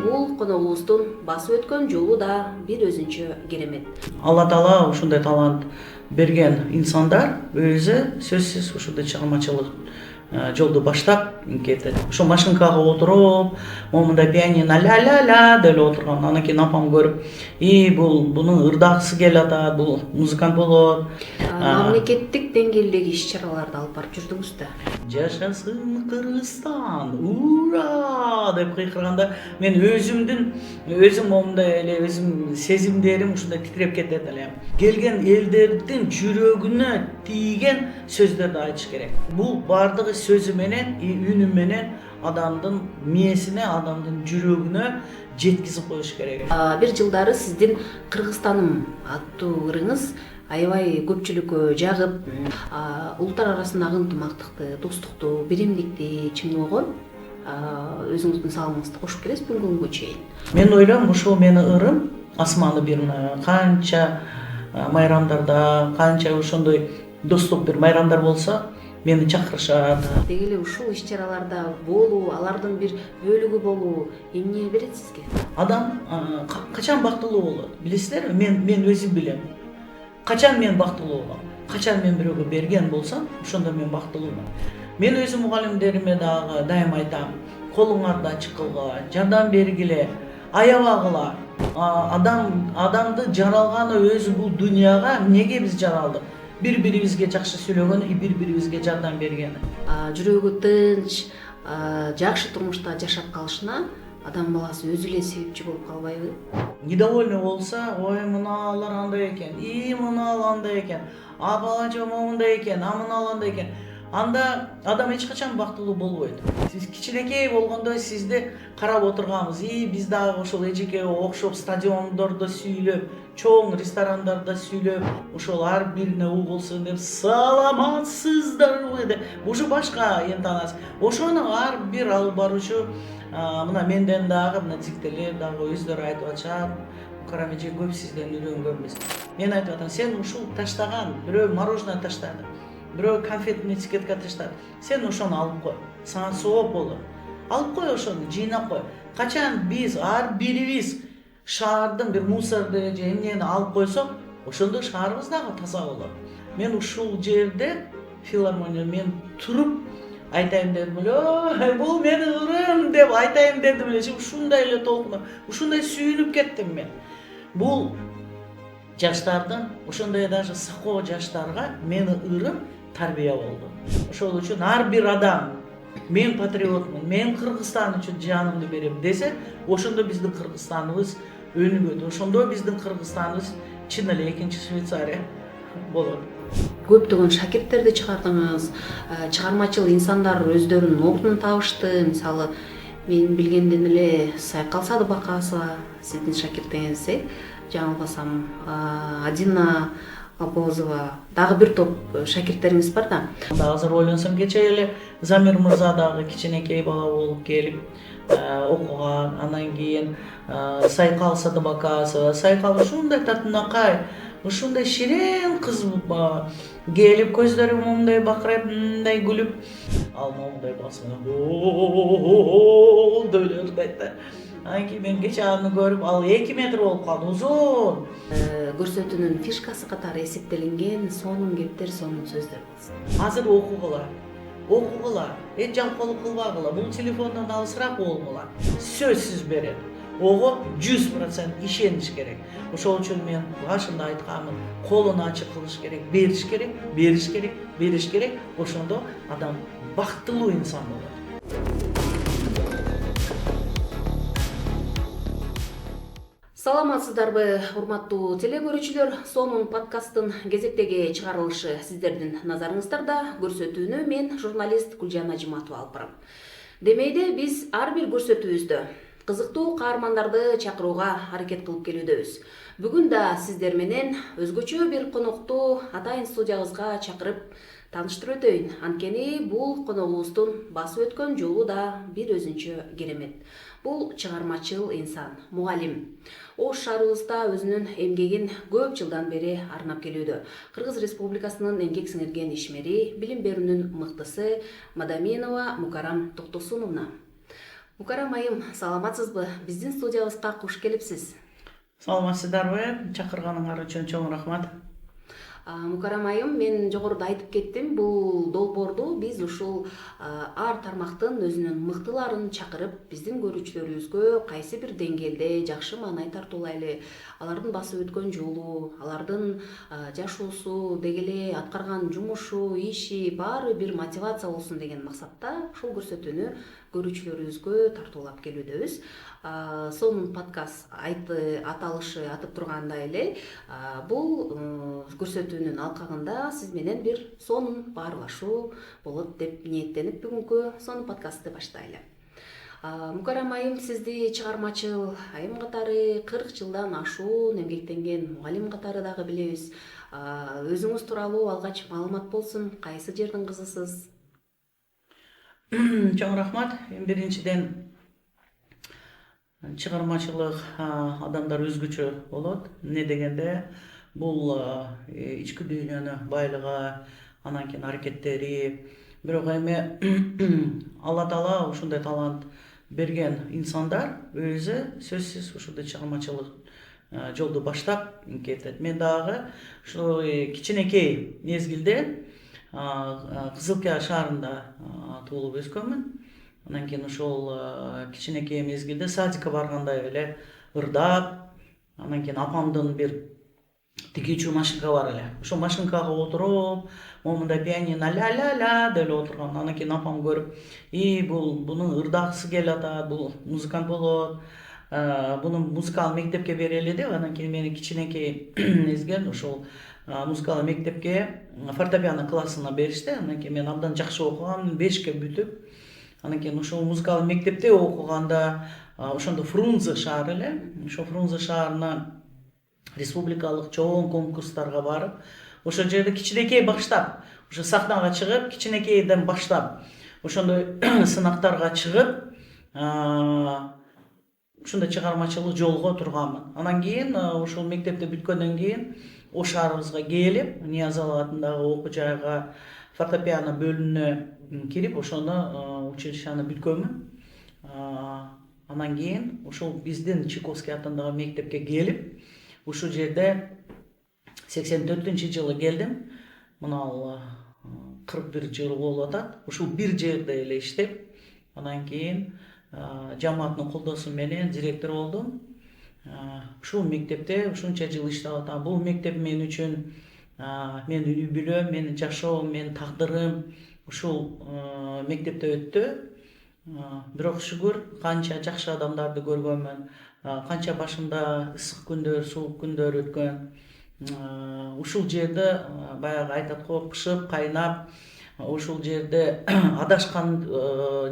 бул коногубуздун басып өткөн жолу да бир өзүнчө керемет. Алла Таала ушундай талант берген инсандар өзү сөзсүз ушундай чыгармачылык жолду баштап кетет. Ошо машинкага отуруп, момундай пианино ля-ля-ля деп отурган. Анан кийин апам көрүп, буну ырдагысы келип атат, бул музыкант болот. Мамлекеттик деңгээлдеги иш-чараларды алып барып жүрдүңүз да. Жашасын Кыргызстан, ура деп кыйкырганда мен өзүм момундай эле өзүм сезимдерим ушундай титиреп кетет элем. Келген элдердин жүрөгүнө тийген сөздөрдү айтыш керек. Бул бардыгы сөзү менен, үнү менен адамдын мээсине, адамдын жүрөгүнө жеткизип коюш керек. Бир жылдары сиздин Кыргызстаным аттуу ырыңыз аябай көпчүлүккө жагып, улуттар арасындагы ынтымактыкты, достукту, биримдикти чыңдоого өзүңүздүн салымыңызды кошуп келесиз бүгүнкү күнгө чейин. Мен ойлойм, ушул менин ырым асманы бир канча майрамдарда, канча ошондой достук бир майрамдар болсо, мени чакырышат. Деги эле ушул иш-чараларда болуу, алардын бир бөлүгү болуу эмне берет сизге? Адам качан бактылуу болот? Билесиздерби? Мен өзүм билем. Качан мен бактылуу болом? Качан мен бирөөгө берген болсом, ошондо мен бактылуумун. Мен өзүм мугалимдериме дагы дайым айтам, колуңарды ачык кылгыла, жардам бергиле, аябагыла. Адамды жаралганы өзү бул дүйнөгө эмнеге биз жаралдык? Бири-бирибизге жакшы сүйлөгөн, бири-бирибизге жардам берген. Жүрөгү тынч, жакшы турмушта жашап калышына адам баласы өзү эле себепчи болуп калбайбы? Недовольный болсо, ой мыналар андай экен, мынал андай экен, балачо момундай экен, мынал андай экен. Анда адам эч качан бактылуу болбойт. Сиз кичинекей болгондо сизди карап отурганбыз. Биз дагы ошол эжекеге окшоп стадиондордо сүйлөп, чоң ресторандарда сүйлөп, ошол ар бирине угулсын деп саламатсыздарбы деп. Уже башка энтонация. Ошону ар бир алып баруучу мына менден дагы мына жигиттер дагы өздөрү айтып атышат. Карам эже көп сизден үйрөнгөнбүз. Мен айтып атам, сен ушул таштаган, бирөө мороженое таштады. Бирөө конфетный этикетка таштады. Сен ошону алып кой. Сага сооп болот. Алып кой ошону, жыйнап кой. Качан биз ар бирибиз шаардын бир мусорду же эмнени алып койсок, ошондо шаарыбыз дагы таза болот. Мен ушул жерде филармония мен туруп айтайын дедим эле, бул менин ырым деп айтайын дедим эле. Ушундай эле толкунуп, ушундай сүйүнүп кеттим мен. Бул жаштардын, ошондой даже сакоо жаштарга менин ырым тарбия болду. Ошол үчүн ар бир адам мен патриотмун, мен Кыргызстан үчүн жанымды берем десе, ошондо биздин Кыргызстаныбыз өнүгөт. Ошондо биздин Кыргызстаныбыз чын эле экинчи Швейцария болот. Көптөгөн шакирттерди чыгардыңыз, чыгармачыл инсандар өздөрүнүн ордун табышты. Мисалы, мен билгенден эле Сайкал Садыбакасова сиздин шакиртиңиз, жаңылбасам, Адина Абозова, дагы бир топ шакирттериңиз бар да. Азыр ойлонсом, кече эле Замир мырза дагы кичинекей бала болуп келип окуган. Анан кийин Сайкал Садыбакасова, Сайкал ушундай татынакай, ушундай ширен кыз келип, көздөрү момундай бакырайып, мындай күлүп, ал момундай басына деп эле ырдайт да. Анан кийин мен кече аны көрүп, ал 2 метр болуп калды, узун. Көрсөтүүнүн фишкасы катары эсептелинген сонун кептер, сонун сөздөр болсун. Азыр окугула, жалкоолук кылбагыла, бул телефондон алысыраак болгула. Сөзсүз берет. Ого 100% ишениш керек. Ошол үчүн мен башында айтканмын, колун ачык кылыш керек, бериш керек. Ошондо адам бактылуу инсан болот. Саламатсыздарбы, урматтуу теле көрүүчүлөр? Сонун подкасттын кезектеги чыгарылышы сиздердин назарыңыздарда. Көрсөтүүнү мен журналист Гүлжан Ажиматова алып барам. Демейде биз ар бир көрсөтүүбүздө кызыктуу каармандарды чакырууга аракет кылып келүүдөбүз. Бүгүн да сиздер менен өзгөчө бир конокту атайын студиябызга чакырып тааныштырып өтөйүн. Анткени бул коногубуздун басып өткөн жолу да бир өзүнчө керемет. Бул чыгармачыл инсан, мугалим. Ош шаарыбызда өзүнүн эмгегин көп жылдан бери арнап келүүдө. Кыргыз Республикасынын эмгек сиңирген ишмери, билим берүүнүн мыктысы Мадаминова Мукарам Токтосуновна. Мукарам айым, саламатсызбы? Биздин студиябызга куш келипсиз. Саламатсыздарбы? Чакырганыңар үчүн чоң рахмат. Мукарам айым, мен жогоруда айтып кеттим, бул долбоорду биз ушул ар тармактын өзүнүн мыктыларын чакырып, биздин көрүүчүлөрүбүзгө кайсы бир деңгээлде жакшы маанай тартуулайлы, алардын басып өткөн жолу, алардын жашоосу, деги эле аткарган жумушу, иши баары бир мотивация болсун деген максатта ушул көрсөтүүнү көрүүчүлөрүбүзгө тартуулап келүүдөбүз. Сонун подкаст аталышы атып тургандай эле, бул көрсөтүүнүн алкагында сиз менен бир сонун баарлашуу болот деп ниеттенип бүгүнкү сонун подкастты баштайлы. Мукарам айым, сизди чыгармачыл айым катары 40 жылдан ашуун эмгектенген мугалим катары дагы билебиз. Өзүңүз тууралуу алгач маалымат болсун, кайсы жердин кызысыз? Чоң рахмат. Биринчиден чыгармачылык адамдар өзгөчө болот. Эмне дегенде бул ички дүйнөнү байлыгы, анан кийин аракеттери, бирок эми Алла Таала ушундай талант берген инсандар өзү сөзсүз ушундай чыгармачылык жолду баштап кетет. Мен дагы ушу кичинекей мезгилде Кызылкия шаарында туулуп өскөнмүн. Анан кийин ошол кичинекей мезгилде садикке баргандай эле ырдап, анан кийин апамдын бир тигүүчү машинка бар эле. Ошол машинкага отуруп, момундай пианино ля-ля-ля деп отурган. Анан кийин апам көрүп, буну ырдагысы келип атат, бул музыкант болот, буну музыкалык мектепке берели деп, анан кийин мени кичинекей мезгил ошол музыкалык мектепке фортепиано классына беришти. Анан кийин мен абдан жакшы окугам, 5ке бүтүп, анан кийин ошол музыкалык мектепте окуганда ошондо Фрунзе шаары эле, ошол Фрунзе шаарына республикалык чоң конкурстарга барып, ошол жерде кичинекей баштап, ошо сахнага чыгып, кичинекейден баштап, ошондой сынактарга чыгып, ушундай чыгармачылык жолго турганмын. Анан кийин ошол мектепти бүткөндөн кийин Ош шаарыбызга келип, Ниязалы атындагы окуу жайга фортепиано бөлүмүнө кирип, ошону училищаны бүткөнмүн. Анан кийин ошол биздин Чайковский атындагы мектепке келип, ушул жерде 84-жылы келдим. Мына 41 жыл болуп атат. Ушул бир жерде эле иштеп, анан кийин жамааттын колдоосу менен директор болдум. Ушул мектепте ушунча жыл иштеп атам. Бул мектеп мен үчүн менин үй бүлөм, менин жашоом, менин тагдырым ушул мектепте өттү. Бирок шүгүр, канча жакшы адамдарды көргөнмүн, канча башымда ысык күндөр, суук күндөр өткөн. Ушул жерде баягы айтат го, пышып, кайнап, ушул жерде адашкан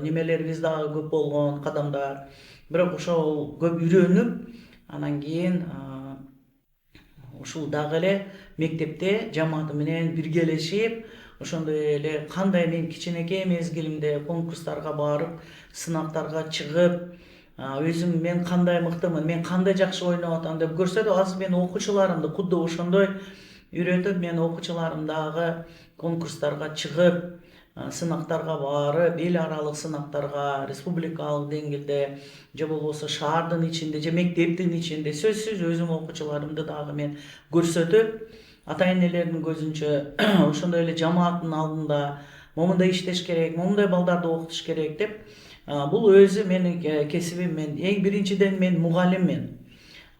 немелерибиз дагы көп болгон, кадамдар. Бирок ошол көп үйрөнүп, анан кийин ушул дагы эле мектепте жамааты менен биргелешип, ошондой эле кандай мен кичинекей мезгилимде конкурстарга барып, сынактарга чыгып, өзүм мен кандай мыктымын, мен кандай жакшы ойноп атам деп көрсөтүп, азыр мен окуучуларымды кудду ошондой үйрөтүп, мен окуучуларым дагы конкурстарга чыгып, сынактарга барып, эл аралык сынактарга, республикалык деңгээлде, же болбосо шаардын ичинде, же мектептин ичинде сөзсүз өзүм окуучуларымды дагы мен көрсөтүп, ата-энелердин көзүнчө ошондой эле жамааттын алдында момундай иштеш керек, момундай балдарды окутуш керек деп, бул өзү менин кесибим. Мен эң биринчиден мен мугалиммин.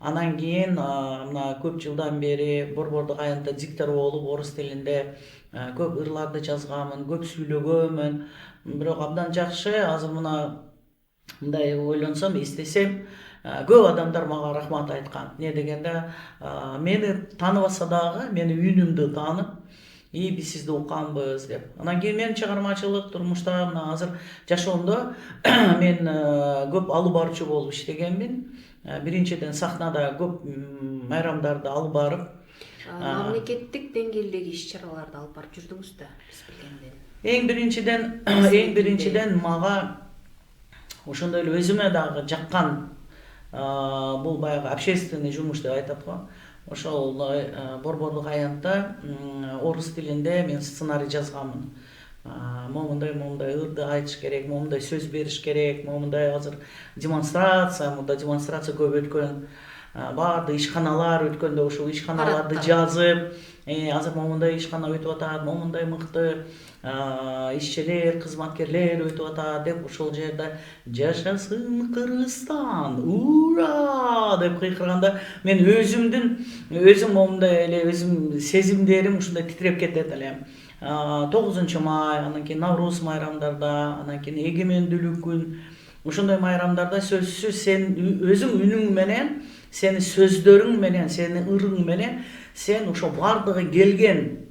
Анан кийин мына көп жылдан бери Борбордук аянтта диктор болуп, орус тилинде көп ырларды жазганмын, көп сүйлөгөнмүн. Бирок абдан жакшы, азыр мындай ойлонсом, эстесем, көп адамдар мага рахмат айткан. Не дегенде, мени тааныбаса дагы, мени үнүмдү таанып, биз сизди укканбыз деп. Анан кийин мен чыгармачылык турмушта мына азыр жашоомдо мен көп алып баруучу болуп иштегенмин. Биринчиден сахнада көп майрамдарды алып барып, мамлекеттик деңгээлдеги иш-чараларды алып барып жүрдүңүз да, биз билгенден. Эң биринчиден мага ошондой эле өзүмө дагы жаккан бул баягы общественный жумуш деп айтат го. Ошол Борбордук аянтта орус тилинде мен сценарий жазганмын. момундай ырды айтыш керек, момундай сөз бериш керек, момундай азыр мында демонстрация көп өткөн, баардык ишканалар өткөндө ушул ишканаларды жазып, азыр момундай ишкана өтүп атат, момундай мыкты ишчилер, кызматкерлер өтүп атат деп ушул жерде жашасын Кыргызстан, ура деп кыйкырганда мен өзүм момундай эле өзүм сезимдерим ушундай титиреп кетет эле. 9 май, анан кийин Навруз майрамдарда, анан кийин эгемендүүлүк күн, ушундай майрамдарда сөзсүз сен өзүң үнүң менен, сени сөздөрүң менен, сени ырың менен сен ошо бардыгы келген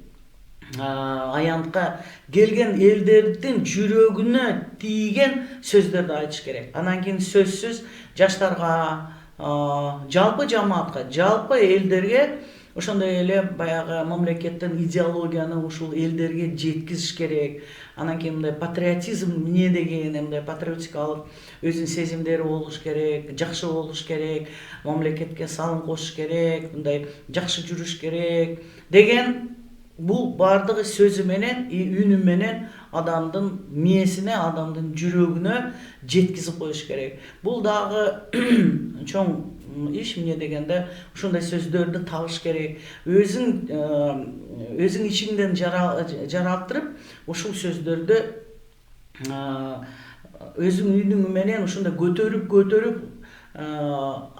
аянтка келген элдердин жүрөгүнө тийген сөздөрдү айтыш керек. Анан кийин сөзсүз жаштарга, жалпы жамаатка, жалпы элдерге ошондой эле баягы мамлекеттин идеологияны ушул элдерге жеткизиш керек. Анан кийин мындай патриотизм эмне деген, мындай патриотикалык өзүнүн сезимдери болуш керек, жакшы болуш керек, мамлекетке салым кошуш керек, мындай жакшы жүрүш керек деген бул бардыгы сөзү менен, үнү менен адамдын мээсине, адамдын жүрөгүнө жеткизип коюш керек. Бул дагы чоң иш, эмне дегенде ушундай сөздөрдү табыш керек. Өзүң ичиңден жараттырып, ушул сөздөрдү өзүң үнүң менен ушундай көтөрүп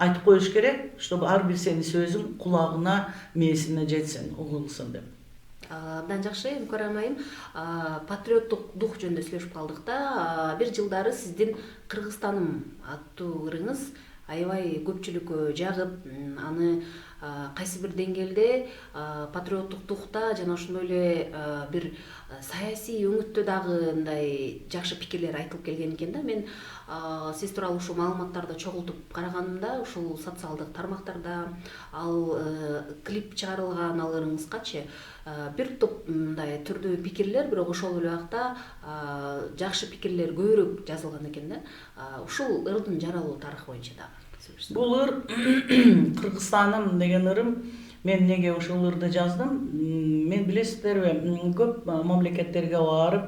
айтып коюш керек, чтобы ар бир сенин сөзүң кулагына, мээсине жетсин, угулсын деп. Абдан жакшы, Мкара майым, патриоттук дух жөнүндө сүйлөшүп калдык да. Бир жылдары сиздин Кыргызстаным аттуу ырыңыз аябай көпчүлүккө жагып, аны кайсы бир деңгээлде патриоттук духта жана ошондой эле бир саясий өңүттө дагы мындай жакшы пикирлер айтылып келген экен да. Мен сиз тууралуу ушул маалыматтарды чогултуп караганымда, ушул социалдык тармактарда ал клип чыгарылган ал ырыңызгачы бир топ мындай түрдүү пикирлер, бирок ошол эле убакта жакшы пикирлер көбүрөөк жазылган экен да. Ушул ырдын жаралуу тарыхы боюнча дагы сөйлөшсөң. Бул ыр Кыргызстаным деген ырым, мен эмнеге ушул ырды жаздым? Мен билесиздерби, көп мамлекеттерге барып,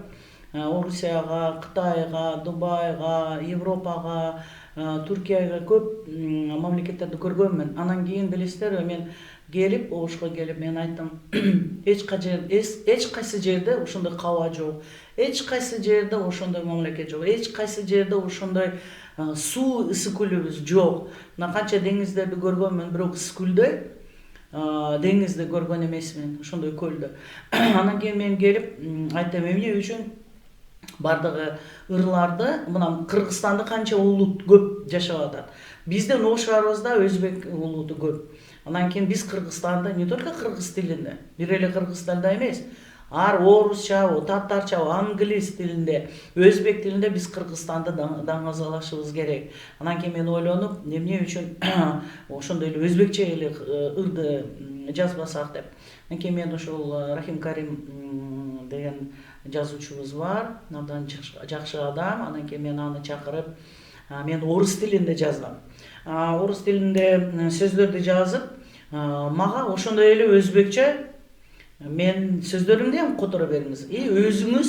Орусияга, Кытайга, Дубайга, Европага, Түркияга көп мамлекеттерди көргөнмүн. Анан кийин билесиздерби, мен келип, Ошко келип мен айттым, эч кайсы жерде ошондой каба жок, эч кайсы жерде ошондой мамлекет жок, эч кайсы жерде ошондой суу ысык көлүбүз жок. Мына канча деңиздерди көргөнмүн, бирок ысык көлдө деңизди көргөн эмесмин, ошондой көлдө. Анан кийин мен келип айттым, эмне үчүн бардыгы ырларды, мына Кыргызстанда канча улут көп жашап атат. Биздин ош шаарыбызда өзбек улуту көп. Анан кийин биз Кыргызстанда не только кыргыз тилинде, бир эле кыргыз тилинде эмес, орусчабы, татарчабы, англис тилинде, өзбек тилинде биз Кыргызстанды даңазалашыбыз керек. Анан кийин мен ойлонуп, эмне үчүн ошондой эле өзбекче эле ырды жазбасак деп. Анан кийин мен ошол Рахим Карим деген жазуучубуз бар, абдан жакшы адам. Анан кийин мен аны чакырып, мен орус тилинде жаздым. Орус тилинде сөздөрдү жазып, мага ошондой эле өзбекче мен сөздөрүмдү эми которо бериңиз, өзүңүз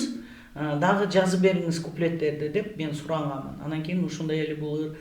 дагы жазып бериңиз куплеттерди деп мен сураганмын. Анан кийин ушундай эле бул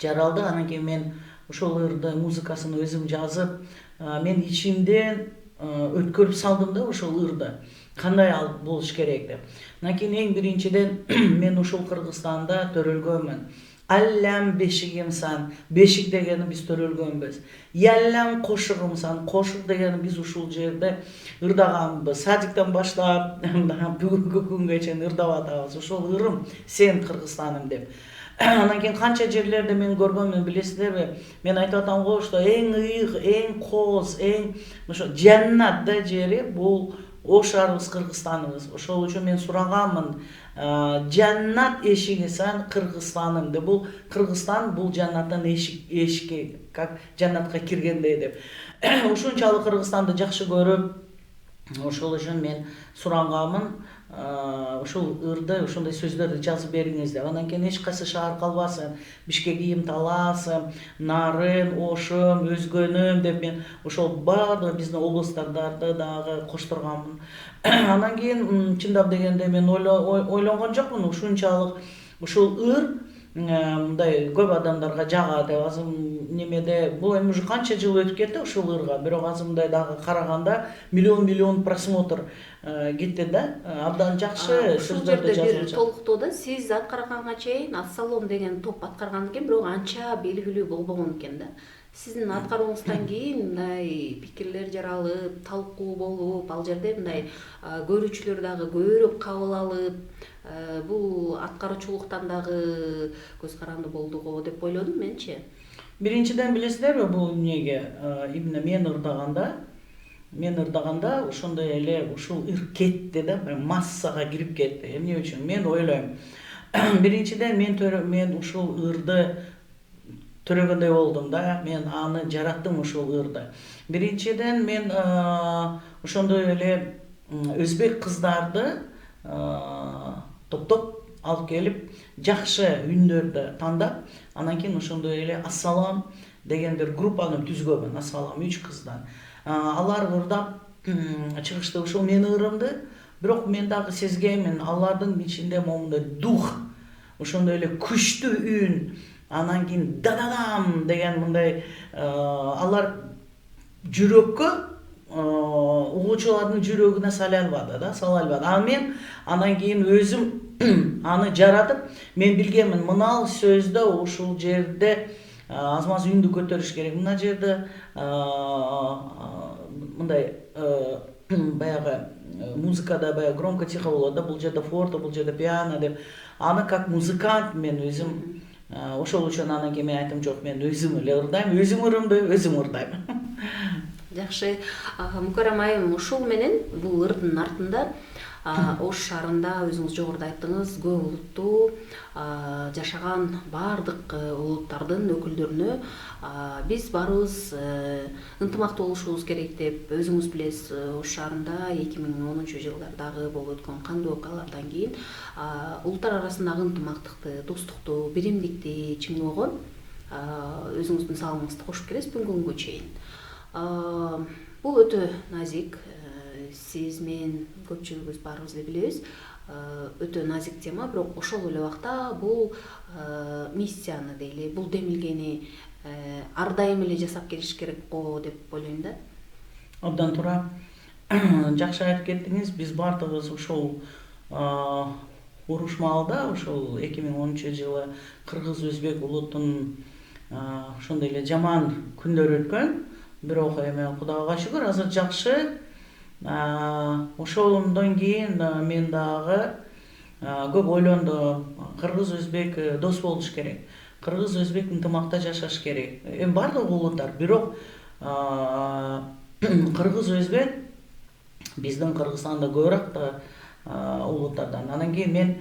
жаралды. Анан кийин мен ошол ырды музыкасын өзүм жазып, мен ичимден өткөрүп салдым да ошол ырды. Кандай ал болуш керек деп. Анан кийин эң биринчиден мен ушул Кыргызстанда төрөлгөнмүн. Аллам бешигимсан, бешик дегени биз төрөлгөнбүз. Яллам кошугумсан, кошук дегени биз ушул жерде ырдаганбыз. Садиктен баштап, бүгүнкү күнгө чейин ырдап атабыз. Ошол ырым сен Кыргызстаным деп. Анан кийин канча жерлерде мен көргөнмүн, билесиздерби? Мен айтып атам го, что эң ыйык, эң кооз, эң ошо жаннат да жери бул ош шаарыбыз, Кыргызстаныбыз. Ошол үчүн мен сураганмын, жаннат эшиги сен Кыргызстаным деп. Бул Кыргызстан бул жаннаттын эшиги, как жаннатка киргендей деп. Ушунчалык Кыргызстанды жакшы көрүп, ошол үчүн мен сураганмын. ушул ырды ушундай сөздөрдү жазып бериңиз деп. Анан кийин эч кайсы шаар калбасын, Бишкегим, Таласым, Нарын, Ошум, Өзгөнүм деп мен ошол баардык биздин областтарды дагы коштурганмын. Анан кийин чындап дегенде мен ойлонгон жокмун ушунчалык ушул ыр мындай көп адамдарга жагат деп. Азыр немеде бул эми уже канча жыл өтүп кетти ушул ырга, бирок азыр мындай дагы караганда миллион просмотр кетти да. Абдан жакшы ушул сөздөрдү жерде бир жазып. толуктоодо сиз аткарганга чейин Ассалом деген топ аткарган экен, бирок анча белгилүү болбогон экен да. Сиздин аткарууңуздан кийин мындай пикирлер жаралып, талкуу болуп, ал жерде мындай көрүүчүлөр дагы көбүрөөк кабыл алып, бул аткаруучулуктан дагы көз каранды болду го деп ойлодум менчи. Биринчиден билесиздерби, бул эмнеге именно мен ырдаганда ошондой эле ушул ыр кетти да, массага кирип кетти. Эмне үчүн? Мен ойлойм. Биринчиден мен ушул ырды төрөгөндөй болдум да, мен аны жараттым ушул ырды. Биринчиден мен ошондой эле өзбек кыздарды топтоп алып келип, жакшы үндөрдү тандап, анан кийин ошондой эле Ассалам деген бир группаны түзгөнмүн. Ассалам 3 кыздан. Алар ырдап чыгышты ушул менин ырымды, бирок мен дагы сезгенмин алардын ичинде момундай дух, ошондой эле күчтүү үн, анан кийин дададам деген мындай алар жүрөккө угуучулардын жүрөгүнө сала албады. А мен анан кийин өзүм аны жаратып, мен билгенмин мына сөздө ушул жерде аз-маз үндү көтөрүш керек. Мына жерде мындай баягы музыкада баягы громко тихо болот да, бул жерде форте, бул жерде пиано деп. Аны как музыкант мен өзүм ошол үчүн анан кийин мен айттым, жок, мен өзүм эле ырдайм, өзүм ырымды өзүм ырдайм. Жакшы, Мукарам айым, ушул менен бул ырдын артында Ош шаарында өзүңүз жогоруда айттыңыз, көп улуттуу жашаган баардык улуттардын өкүлдөрүнө биз баарыбыз ынтымактуу болушубуз керек деп өзүңүз билесиз. Ош шаарында 2010-жылдардагы болуп өткөн кандуу окуялардан кийин улуттар арасындагы ынтымактыкты, достукту, биримдикти чыңдоого өзүңүздүн салымыңызды кошуп келесиз бүгүнгү чейин. Бул өтө назик, сиз мен көпчүлүгүбүз баарыбыз эле билебиз, өтө назик тема, бирок ошол эле убакта бул миссияны дейли, бул демилгени ар дайым эле жасап келиш керек го деп ойлойм да. Абдан туура. Жакшы айтып кеттиңиз. Биз баардыгыбыз ушул урушмалда, ушул 2010-жылы кыргыз-өзбек улутунун ошондой эле жаман күндөр өткөн. Бирок эми Кудайга шүгүр азыр жакшы. Ошондон кийин мен дагы көп ойлондум. Кыргыз-өзбек дос болуш керек. Кыргыз-өзбек ынтымакта жашаш керек. Эми бардык улуттар, бирок кыргыз-өзбек биздин Кыргызстанда көбүрөөк да улуттардан. Анан кийин мен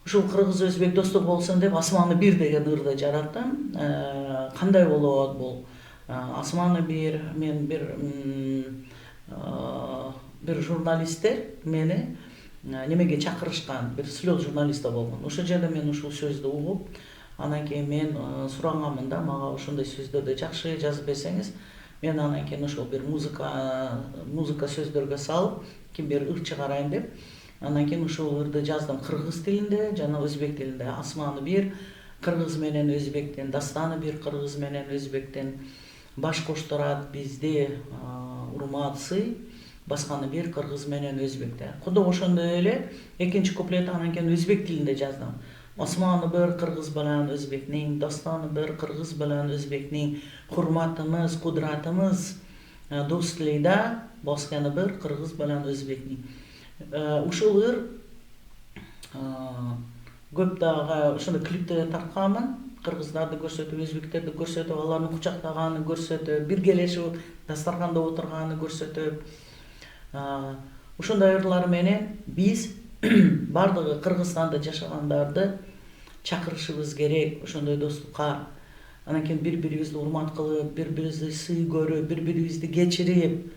ушул кыргыз-өзбек достук болсун деп Асманы бир деген ырды жараттым. Кандай болот бул? Асманы бир, мен бир журналисттер мени немеге чакырышкан, бир слет журналистта болгон. Ошол жерде мен ушул сөздү угуп, анан кийин мен сураганмын да, мага ошондой сөздөрдү жакшы жазып берсеңиз, мен анан кийин ошол бир музыка сөздөргө салып, ким бир ыр чыгарайын деп. Анан кийин ушул ырды жаздым кыргыз тилинде жана өзбек тилинде. Асманы бир кыргыз менен өзбектен, дастаны бир кыргыз менен өзбектен, баш коштурат бизди урмат сый, басканы бир кыргыз менен өзбекте. Куду ошондой эле экинчи куплет анан кийин өзбек тилинде жаздым. Асманы бир кыргыз менен өзбектин, дастаны бир кыргыз менен өзбектин, урматыбыз, кудратыбыз дос тилида, басканы бир кыргыз менен өзбектин. Ушул ыр көп дагы ошондой клиптерди тартканмын. Кыргыздарды көрсөтүп, өзбектерди көрсөтүп, алардын кучактаганын көрсөтүп, биргелешип дастарканда отурганын көрсөтүп, ушундай ырлар менен биз бардыгы Кыргызстанда жашагандарды чакырышыбыз керек ошондой достукка. Анан кийин бири-бирибизди урмат кылып, бири-бирибизди сый көрүп, бири-бирибизди кечирип,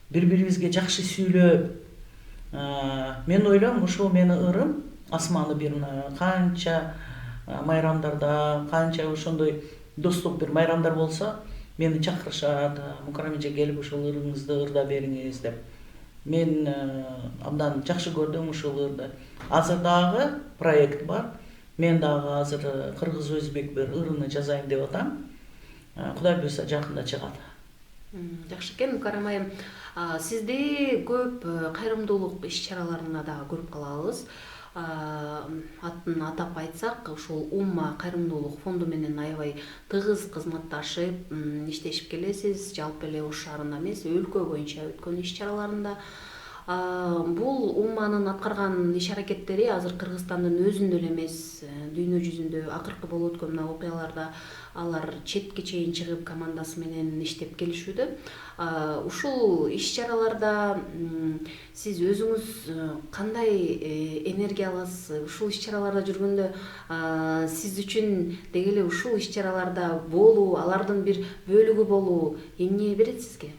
бири-бирибизге жакшы сүйлөп, Мен ойлойм ушул мени ырым асманы бир канча майрамдарда, канча ошондой достук бир майрамдар болсо мени чакырышат, Мукарам эже келип ушул ырыңызды ырда бериңиз деп. Мен абдан жакшы көрдүм ушул ырды. Азыр дагы проект бар. Мен дагы азыр кыргыз өзбек бир ырыны жазайын деп атам. Кудай буйрса жакында чыгат. Жакшы экен, Мукарам айым. Сизди көп кайрымдуулук иш-чараларына дагы көрүп калабыз. Атын атап айтсак, ушул Умма кайрымдуулук фонду менен аябай тыгыз кызматташып иштешип келесиз. Жалпы эле Ош шаарында эмес, өлкө боюнча өткөн иш-чараларында. Бул Умманын аткарган иш-аракеттери азыр Кыргызстандын өзүндө эле эмес, дүйнө жүзүндө акыркы болуп өткөн мына окуяларда алар четке чейин чыгып командасы менен иштеп келишүүдө. Ушул иш-чараларда сиз өзүңүз кандай энергия аласыз? Ушул иш-чараларда жүргөндө сиз үчүн деги эле ушул иш-чараларда болуу, алардын бир бөлүгү болуу эмне берет сизге?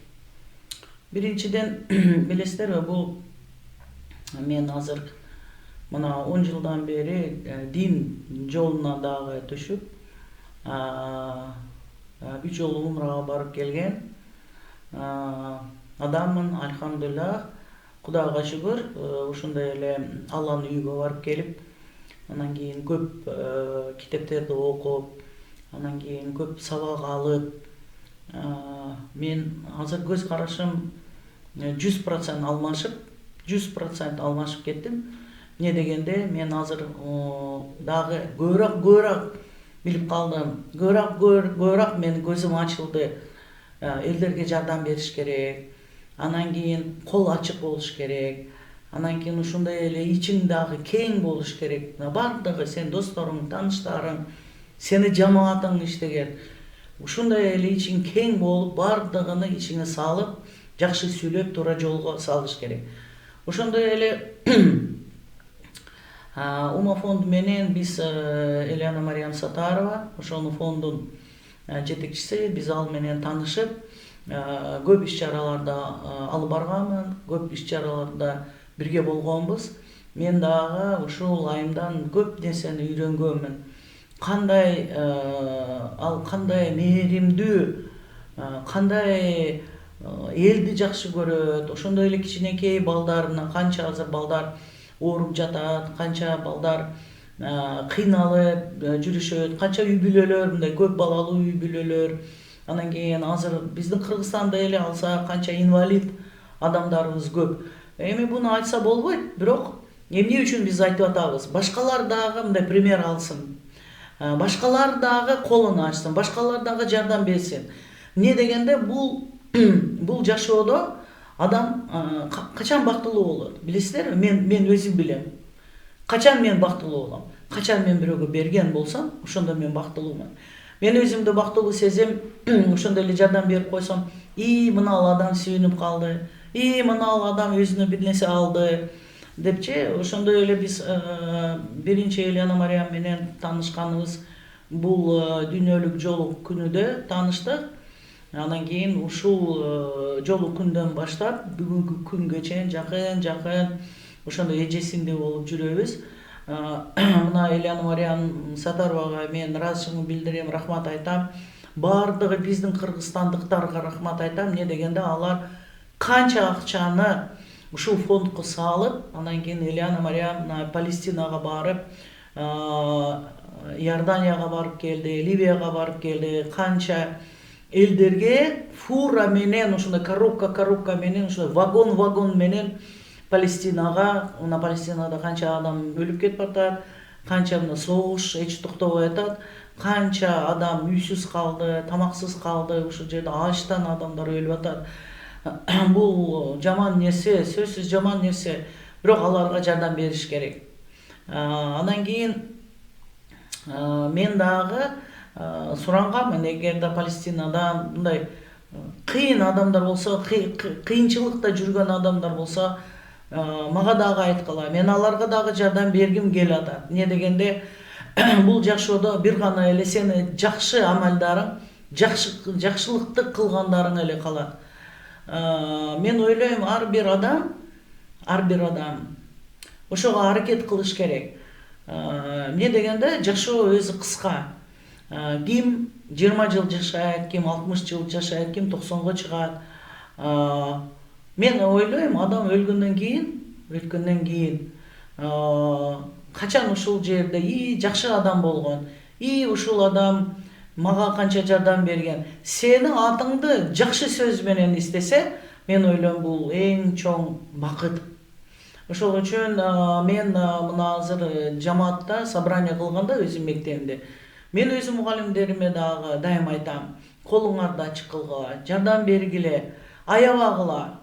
Биринчиден, билесиздерби, бул мен азыр мына 10 жылдан бери дин жолуна дагы түшүп, 3 жолу умрага барып келген адаммын, альхамдулилlah. Кудайга шүгүр, ушундай эле Алланын үйүгө барып келип, анан кийин көп китептерди окуп, анан кийин көп сабак алып, мен азыр көз карашым 100% алмашып, 100% алмашып кеттим. Не дегенде, мен азыр дагы көбүрөөк билип калдым. Көбүрөөк менин көзүм ачылды. Элдерге жардам бериш керек. Анан кийин кол ачык болуш керек. Анан кийин ушундай эле ичиң дагы кең болуш керек. Бардыгы сен досторуң, тааныштарың, сени жамаатың иштеген. Ушундай эле ичиң кең болуп, бардыгыны ичиңе салып, жакшы сүйлөп, туура жолго салыш керек. Ошондой эле Ума фонду менен биз Элена Мариям Сатарова, ошонун фондун жетекчиси, биз ал менен таанышып, көп иш-чараларда алып барганмын, көп иш-чараларда бирге болгонбуз. Мен дагы ушул айымдан көп нерсени үйрөнгөнмүн. Ал кандай мээримдүү, кандай элди жакшы көрөт. Ошондой эле кичинекей балдарына, канча азыр балдар ооруп жатат, канча балдар кыйналып жүрүшөт, канча үй бүлөлөр, мындай көп балалуу үй бүлөлөр. Анан кийин азыр биздин Кыргызстанда эле алса канча инвалид адамдарыбыз көп. Эми буну айтса болбойт, бирок эмне үчүн биз айтып атабыз? Башкалар дагы мындай пример алсын. Башкалар дагы колун ачсын, башкалар дагы жардам берсин. Эмне дегенде, бул жашоодо адам качан бактылуу болот? Билесиздерби? Мен өзүм билем. Качан мен бактылуу болом? Качан мен бирөөгө берген болсом, ошондо мен бактылуумун. Мен өзүмдү бактылуу сезем, ошондой эле жардам берип койсом, мына ал адам сүйүнүп калды, мына ал адам өзүнө бир нерсе алды депчи. Ошондой эле биз биринчи Елена Мариям менен таанышканыбыз бул дүйнөлүк жолу күнүдө тааныштык. Анан кийин ушул жолу күндөн баштап бүгүнкү күнгө чейин жакын ошондой эжесиндей болуп жүрөбүз. Мына Елена Мариям Сатаровага мен ыраазычылыгымды билдирем, рахмат айтам. Бардыгы биздин кыргызстандыктарга рахмат айтам. Эмне дегенде, алар канча акчаны ушул фондко салып, анан кийин Елена Мариям Палестинага барып, Иорданияга барып келди, Ливияга барып келди, канча элдерге фура менен, ошондой коробка менен, ошондой вагон менен Палестинага, мына Палестинада канча адам өлүп кетип атат, канча мына согуш эч токтобой атат, канча адам үйсүз калды, тамаксыз калды, ушул жерде ачтан адамдар өлүп атат. Бул жаман нерсе, сөзсүз жаман нерсе, бирок аларга жардам бериш керек. Андан кийин мен дагы суранганмын, эгерде Палестинада мындай кыйын адамдар болсо, кыйынчылыкта жүргөн адамдар болсо, мага дагы айткыла. Мен аларга дагы жардам бергим келип атат. Эмне дегенде, бул жашоодо бир гана эле сени жакшы амалдарың, жакшылыкты кылгандарың эле калат. Мен ойлойм, ар бир адам ар бир адам ошого аракет кылыш керек. Эмне дегенде жашоо өзү кыска. Ким 20 жыл жашайт, ким 60 жыл жашайт, ким 90го чыгат. Мен ойлойм, адам өлгөндөн кийин качан ушул жерде жакшы адам болгон, ушул адам мага канча жардам берген, сенин атыңды жакшы сөз менен эстесе, мен ойлойм бул эң чоң бакыт. Ошол үчүн мен мына азыр жамаатта собрание кылганда өзүм мектебимде мен өзүм мугалимдериме дагы дайым айтам, колуңарды ачык кылгыла, жардам бергиле, аябагыла,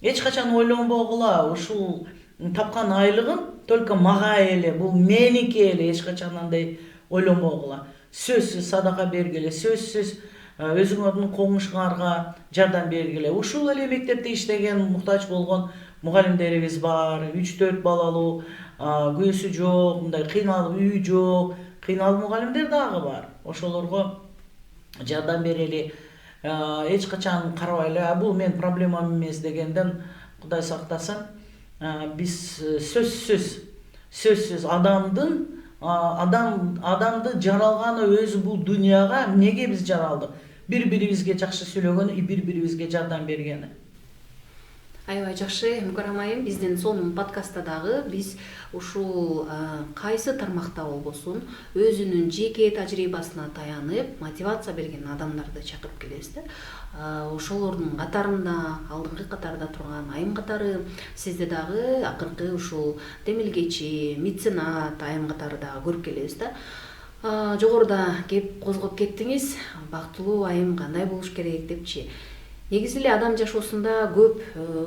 эч качан ойлонбогула, ушул тапкан айлыгын только мага эле, бул меники эле, эч качан андай ойлонбогула. Сөзсүз садака бергиле, сөзсүз өзүңөрдүн коңушуңарга жардам бергиле. Ушул эле мектепте иштеген муктач болгон мугалимдерибиз бар, 3-4 балалуу, күйөөсү жок, мындай кыйналып үй жок, кыйналып мугалимдер дагы бар. Ошолорго жардам берели. Эч качан карабайлы, бул менин проблемам эмес дегенден Кудай сактасын. Биз сөзсүз адамды жаралганы өзү бул дүйнөгө эмнеге биз жаралдык? Бири-бирибизге жакшы сүйлөгөнү, бири-бирибизге жардам бергени. Аябай жакшы, Мукарам айым, биздин сонун подкастта дагы биз ушул кайсы тармакта болбосун өзүнүн жеке тажрыйбасына таянып мотивация берген адамдарды чакырып келебиз да. Ошолордун катарында, алдыңкы катарда турган айым катары, сизди дагы акыркы ушул демилгечи, меценат айым катары дагы көрүп келебиз да. Жогоруда кеп козгоп кеттиңиз, бактылуу айым кандай болуш керек депчи. Негизи эле адам жашоосунда көп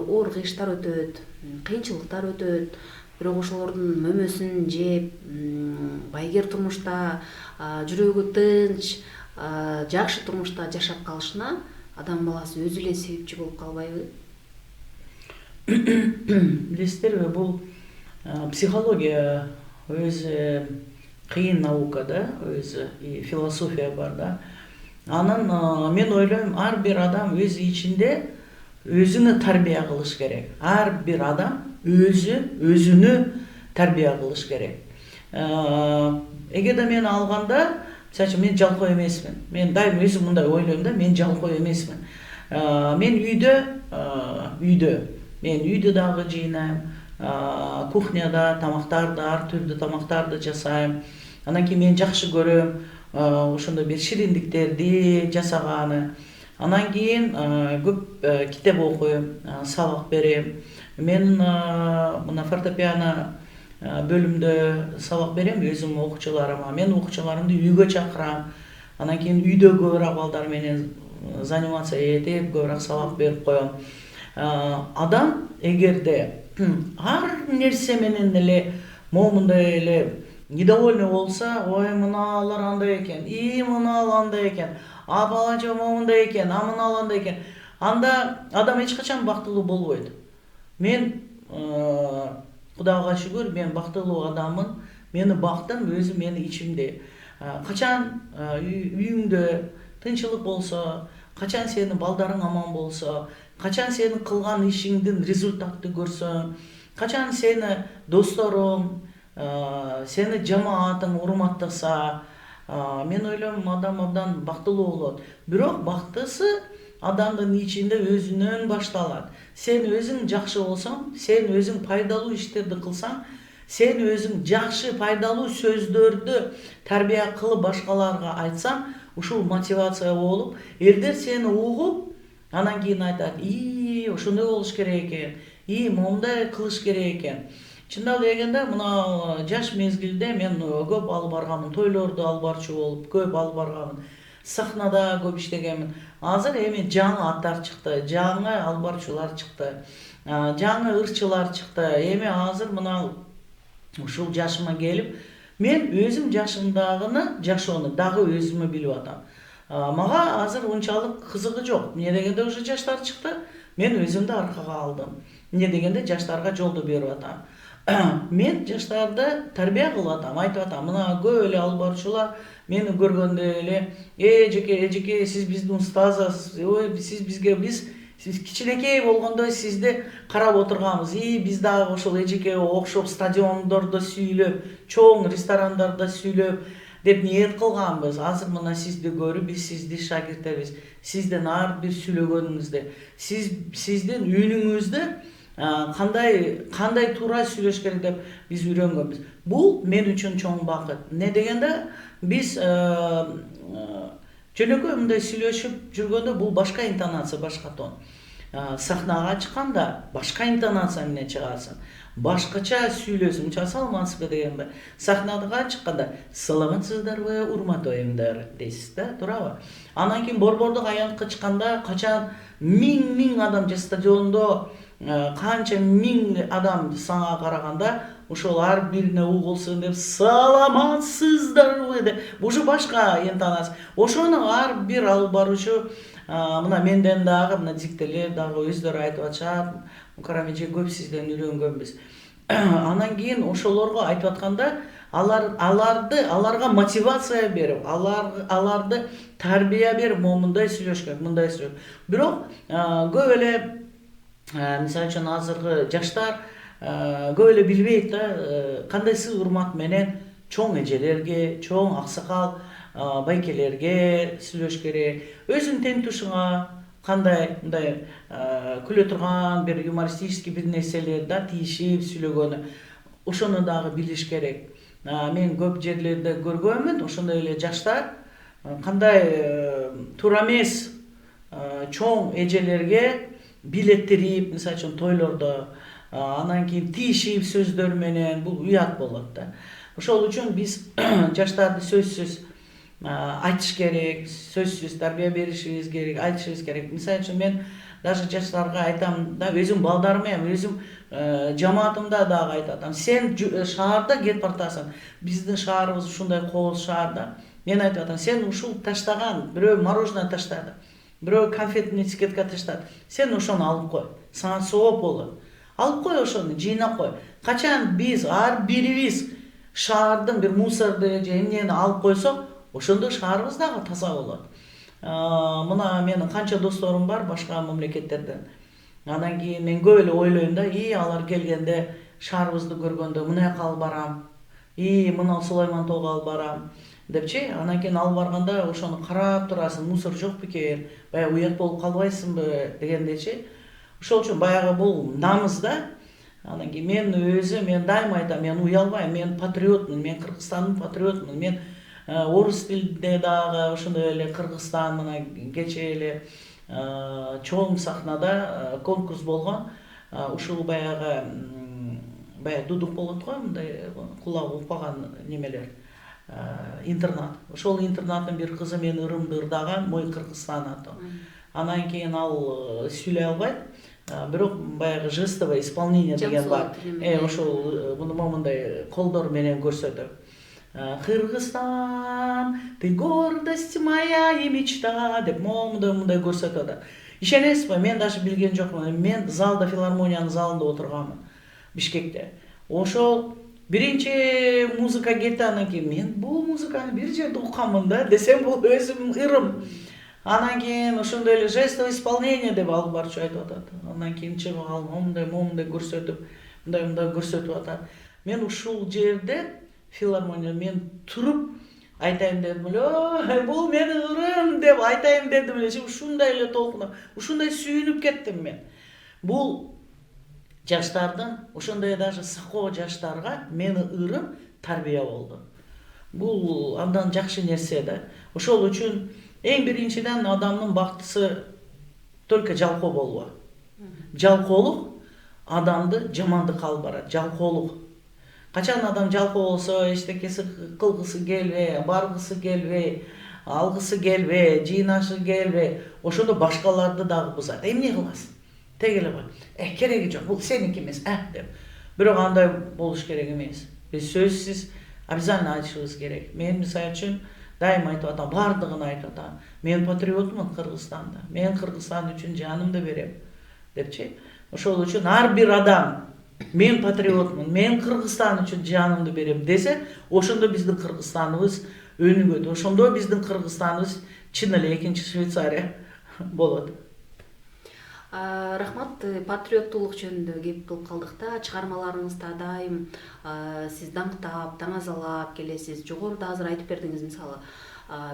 оор кыйыштар өтөт, кыйынчылыктар өтөт. Бирок ошолордун мөмөсүн жеп, байгер турмушта, жүрөгү тынч, жакшы турмушта жашап калышына адам баласы өзү эле себепчи болуп калбайбы? Билесиздерби, бул психология өзү кыйын наука да, өзү философия бар да. Анан мен ойлойм, ар бир адам өз ичинде өзүнө тарбия кылыш керек. Ар бир адам өзүнө тарбия кылыш керек. Эгерде мен алганда, мисалы мен жалкоо эмесмин. Мен дайым өзүм мындай ойлойм да, мен жалкоо эмесмин. Мен үйдө дагы жыйнайм, кухняда тамактарды, ар түрдүү тамактарды жасайм. Анан кийин мен жакшы көрөм ошондой бир шириндиктерди жасаганы. Анан кийин көп китеп окуйм, сабак берем. Мен мына фортепиано бөлүмдө сабак берем өзүм окуучуларыма. Мен окуучуларымды үйгө чакырам. Анан кийин үйдө көбүрөөк балдар менен занимация этип, көбүрөөк сабак берип коем. Адам эгерде ар нерсе менен эле момундай эле недовольный болса, ой, мыналар андай экен, мынал андай экен, балача момундай экен, мынал андай экен. Анда адам эч качан бактылуу болбойт. Мен Кудайга шүгүр, мен бактылуу адаммын. Мени бактым өзү менин ичимде. Качан үйүңдө тынчылык болсо, качан сенин балдарың аман болсо, качан сенин кылган ишиңдин результатты көрсөң, качан сени досторуң, сени жамаатың урматтаса, мен ойлойм адам абдан бактылуу болот. Бирок бактысы адамдын ичинде өзүнөн башталат. Сен өзүң жакшы болсоң, сен өзүң пайдалуу иштерди кылсаң, сен өзүң жакшы пайдалуу сөздөрдү тарбия кылып башкаларга айтсаң, ушул мотивация болуп, элдер сени угуп, анан кийин айтат, ошондой болуш керек экен, моундай кылыш керек экен. Чындап дегенде, мына жаш мезгилде мен көп алып барганмын, тойлорду алып барчу болуп, көп алып барганмын. Сахнада көп иштегенмин. Азыр эми жаңы аттар чыкты, жаңы алып барчулар чыкты, жаңы ырчылар чыкты. Эми азыр мына ушул жашыма келип, мен өзүм жашымдагыны жашоону дагы өзүмө билип атам. Мага азыр унчалык кызыгы жок. Эмне дегенде уже жаштар чыкты, мен өзүмдү аркага алдым. Эмне дегенде жаштарга жолду берип атам. Мен жаштарды тарбия кылып атам, айтып атам, мына көп эле алып барчулар мени көргөндө эле, эжеке, сиз биздин устазсыз, ой, сиз бизге, биз Сиз кичинекей болгондо сизди карап отурганбыз. Биз дагы ошол эжеке окшоп стадиондордо сүйлөп, чоң ресторандарда сүйлөп деп ниет кылганбыз. Азыр мына сизди көрүп, биз сизди шагирттерибиз. Сиздин ар бир сүйлөгөнүңүздө, сиздин үнүңүздү кандай туура сүйлөш керек деп биз үйрөнгөнбүз. Бул мен үчүн чоң бакыт. Не дегенде биз жөнөкөй мындай сүйлөшүп жүргөндө бул башка интонация, башка тон. Сахнага чыкканда башка интонация менен чыгасың. Башкача сүйлөсүң. Саламатсызбы дегенде. Сахнага чыкканда саламатсыздарбы, урматтуу айымдар дейсиз да, туурабы? Анан кийин борбордук аянтка чыкканда качан миң адам же стадиондо канча миң адам сага караганда ошол ар бирине угулсын деп саламатсыздарбы деп уже башка интонация. Ошону ар бир алып баруучу мына менден дагы мына диктелер дагы өздөрү айтып атышат. Мукаррам эже көп сизден үйрөнгөнбүз. Анан кийин ошолорго айтып атканда аларга мотивация берип, аларды тарбия берип, мындай сүйлөш керек, мындай сүйлөш. Бирок көп эле мисалы үчүн азыркы жаштар көп эле билбейт да кандай сый урмат менен чоң эжелерге, чоң аксакал байкелерге сүйлөш керек. Өзүң тең тушуңа кандай мындай күлө турган бир юмористический бир нерселер да тийишип сүйлөгөнү. Ошону дагы билиш керек. Мен көп жерлерде көргөнмүн, ошондой эле жаштар кандай туура эмес чоң эжелерге билеттирип, мисалы үчүн тойлордо, анан кийин тийишип сөздөр менен, бул уят болот да. Ошол үчүн биз жаштарды сөзсүз айтыш керек, сөзсүз тарбия беришибиз керек, айтышыбыз керек. Мисалы үчүн мен даже жаштарга айтам да, өзүм балдарыма, өзүм жамаатымда дагы айтып атам. Сен шаарда кетип бартасың. Биздин шаарыбыз ушундай кооз шаар да. Мен айтып атам, сен ушул таштаган, бирөө мороженое таштады, бирөө конфетный этикетка таштады. Сен ошону алып кой. Сага сооп болот. Алып кой ошону, жыйнап кой. Качан биз ар бирибиз шаардын бир мусорду же эмнени алып койсок, ошондо шаарыбыз дагы таза болот. Мына менин канча досторум бар башка мамлекеттерден. Андан кийин мен көп эле ойлойм да, алар келгенде шаарыбызды көргөндө мына жака алып барам, мына Сулайман тоого алып барам депчи. Анан кийин алып барганда ошону карап турасың, мусор жок бекен, баягы уят болуп калбайсыңбы дегендечи. Ошол үчүн баягы бул намыс да. Анан кийин мен дайыма айтам, мен уялбайм, мен патриотмун, мен Кыргызстандын патриотмун, мен орус тилинде дагы ошондой эле Кыргызстан мына кечээ эле чоң сахнада конкурс болгон. Ушул баягы дудук болот го, мындай кулак укпаган немелер. Интернат. Ошол интернаттын бир кызы мени ырымды ырдаган, Мой Кыргызстан аты. Анан кийин ал сүйлөй албайт, бирок баягы жестовое исполнение деген бар. Ошол мындай колдор менен көрсөтөт. Кыргызстан, ты гордость моя и мечта деп мындай көрсөтөт. Ишенесизби, мен даже билген жокмун. Мен залда, филармониянын залында отурганмын Бишкекте. Ошол биринчи музыка кетти, анан кийин мен бул музыканы бир жерде укканмын да, десем бул өзүм ырым. Анан кийин ошондой эле жестовое исполнение деп алып барчу айтып атат. Андан кийин чыгып алып момундай көрсөтүп, мындай көрсөтүп атат. Мен ушул жерде филармония мен туруп айтайын дедим эле, бул менин ырым деп айтайын дедим эле. Ушундай эле толкунуп, ушундай сүйүнүп кеттим мен. Бул жаштардын, ошондой даже сакоо жаштарга мени ырым тарбия болду. Бул андан жакшы нерсе да. Ошол үчүн эң биринчиден адамдын бактысы только жалкоо болбо. Жалкоолук адамды жамандыкка алып барат, жалкоолук. Качан адам жалкоо болсо, эчтекеси кылгысы келбей, баргысы келбей, алгысы келбей, жыйнашы келбей, ошондо башкаларды дагы бузат. Эмне кыласың? Тег эле кой. Кереги жок, бул сеники эмес, деп. Бирок андай болуш керек эмес. Биз сөзсүз обязательно айтышыбыз керек. Мен мисалы үчүн дайыма айтып атам, бардыгын айтып атам. Мен патриотмун Кыргызстанда. Мен Кыргызстан үчүн жанымды берем депчи. Ошол үчүн ар бир адам мен патриотмун, мен Кыргызстан үчүн жанымды берем десе, ошондо биздин Кыргызстаныбыз өнүгөт. Ошондо биздин Кыргызстаныбыз чын эле экинчи Швейцария болот. Рахмат, патриоттуулук жөнүндө кеп кылып калдык да, чыгармаларыңызда дайым сиз даңктап, таңазалап келесиз. Жогоруда азыр айтып бердиңиз, мисалы,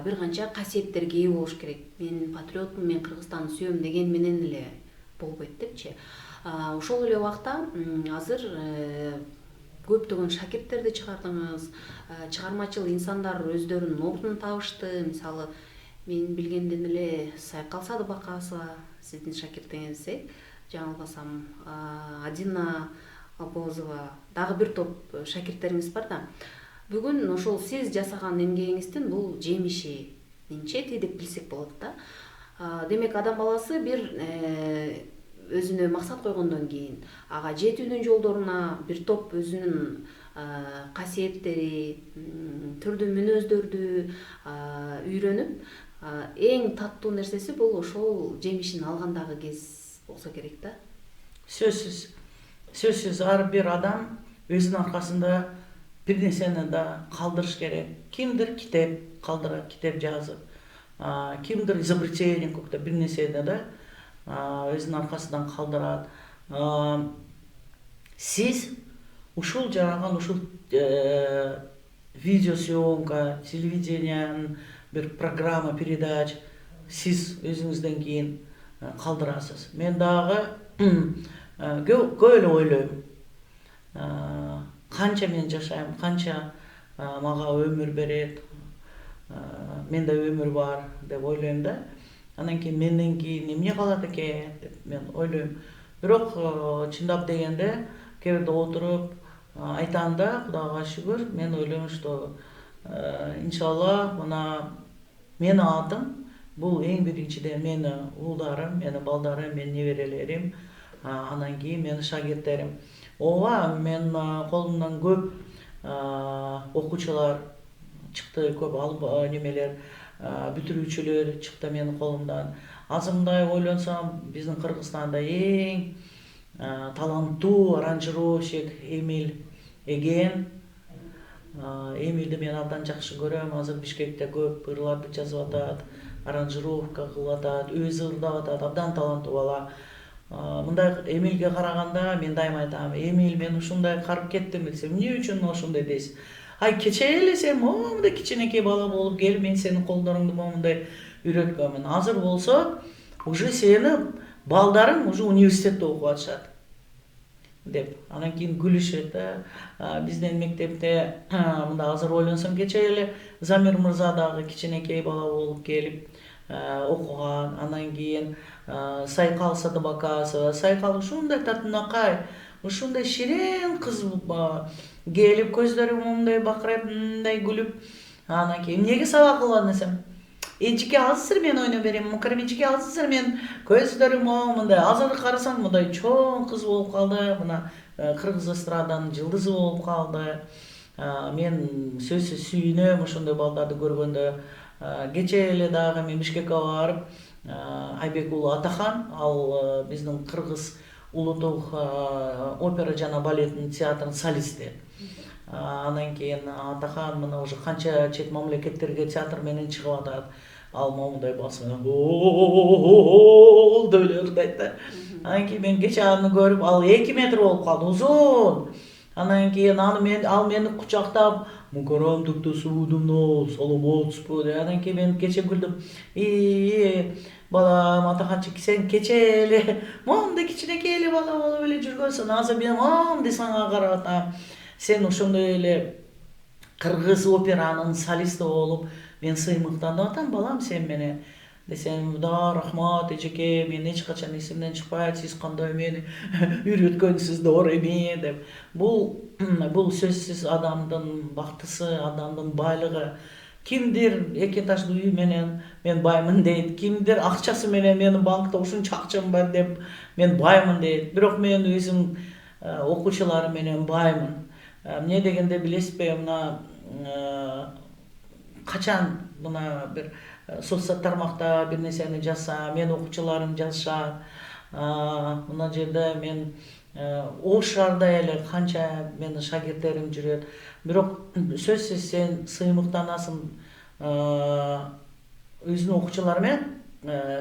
бир канча касиеттерге ээ болуш керек. Мен патриотмун, мен Кыргызстанды сүйөм деген менен эле болбойт депчи. Ошол эле убакта азыр көптөгөн шакирттерди чыгардыңыз, чыгармачыл инсандар өздөрүнүн ордун табышты. Мисалы, мен билгенден эле Сайкал Садыбакасова сиздин шакиртиңиз, жаңылбасам, Адина Абозова, дагы бир топ шакирттериңиз бар да. Бүгүн ошол сиз жасаган эмгегиңиздин бул жемиши нинчети деп билсек болот да. Демек, адам баласы бир өзүнө максат койгондон кийин ага жетүүнүн жолдоруна бир топ өзүнүн касиеттери, түрдүү мүнөздөрдү үйрөнүп, эң таттуу нерсеси бул ошол жемишин алгандагы кез болсо керек да. Сөзсүз ар бир адам өзүнүн аркасында бир нерсени да калдырыш керек. Кимдир китеп калдырат, китеп жазып, кимдир изобретение какое-то бир нерсени да өзүнүн аркасынан калдырат. Сиз ушул жараган ушул видеосъемка, телевидениянын бир программа, передач сиз өзүңүздөн кийин калдырасыз. Мен дагы көп эле ойлойм. Канча мен жашайм, канча мага өмүр берет, менде өмүр бар деп ойлойм да. Анан кийин менден кийин эмне калат экен деп мен ойлойм. Бирок чындап дегенде кээ бирде отуруп айтам да, Кудайга шүгүр, мен ойлойм, что иншалла мына менин атым бул эң биринчиден менин уулдарым, менин балдарым, менин неберелерим, анан кийин менин шагирттерим. Ооба, мен колумдан көп окуучулар чыкты, көп немелер, бүтүрүүчүлөр чыкты менин колумдан. Азыр мындай ойлонсом, биздин Кыргызстанда эң таланттуу аранжировщик Эмиль эген. Эмилди мен абдан жакшы көрөм. Азыр Бишкекте көп ырларды жазып атат, аранжировка кылып атат, өзү ырдап атат, абдан таланттуу бала. Мындай Эмилге караганда мен дайым айтам, Эмиль, мен ушундай карып кеттим десем, эмне үчүн ошондой дейсиз? Ай, кече эле сен момундай кичинекей бала болуп келип, мен сенин колдоруңду момундай үйрөткөнмүн. Азыр болсо уже сени балдарың уже университетте окуп атышат деп. Анан кийин күлүшөт да. Биздин мектепте мында азыр ойлонсом, кече эле Замир мырза дагы кичинекей бала болуп келип окуган. Анан кийин Сайкал Садыбакасова, Сайкал ушундай татынакай, ушундай ширен кыз келип, көздөрү момундай бакырайып, мындай күлүп. Анан кийин эмнеге сабак кылган десем, эжике азыр мен ойноп берем, мукармечике азыр мен көздөрүм момундай. Азыр карасаң мындай чоң кыз болуп калды, мына Кыргыз эстраданын жылдызы болуп калды. Мен сөзсүз сүйүнөм ошондой балдарды көргөндө. Кече эле дагы мен Бишкекке барып, Айбек уулу Атахан, ал биздин Кыргыз улуттук опера жана балеттин театрынын солисти. Анан кийин Атахан мына уже канча чет мамлекеттерге театр менен чыгып атат. Ал момундай басып деп эле ырдайт да. Анан кийин мен кече аны көрүп, ал 2 метр болуп калды, узун. Анан кийин ал мени кучактап, мукарамдыкты суудумно, саламатсызбы деп. Анан кийин мен кече күлдүм. Балам, Атаханчык, сен кече эле момундай кичинекей эле бала болуп эле жүргөнсүң. Азыр мен момундай сага карап атам. Сен ошондой эле Кыргыз операнын солисти болуп, мен сыймыктанып атам, балам, сен менен. Десем, да, рахмат, эжеке, мен эч качан эсимден чыкпайт, сиз кандай мени үйрөткөнсүз доор эме деп. Бул сөзсүз адамдын бактысы, адамдын байлыгы. Кимдир эки этаждуу үй менен мен баймын дейт, кимдир акчасы менен менин банкта ушунча акчам бар деп мен баймын дейт. Бирок мен өзүм окуучуларым менен баймын. Эмне дегенде билесизби, мына качан мына бир соц тармакта бир нерсени жазса, мен окуучуларым жазышат. Мына жерде мен Ош шаарда эле канча менин шагирттерим жүрөт. Бирок сөзсүз сен сыймыктанасың өзүнүн окуучулары менен,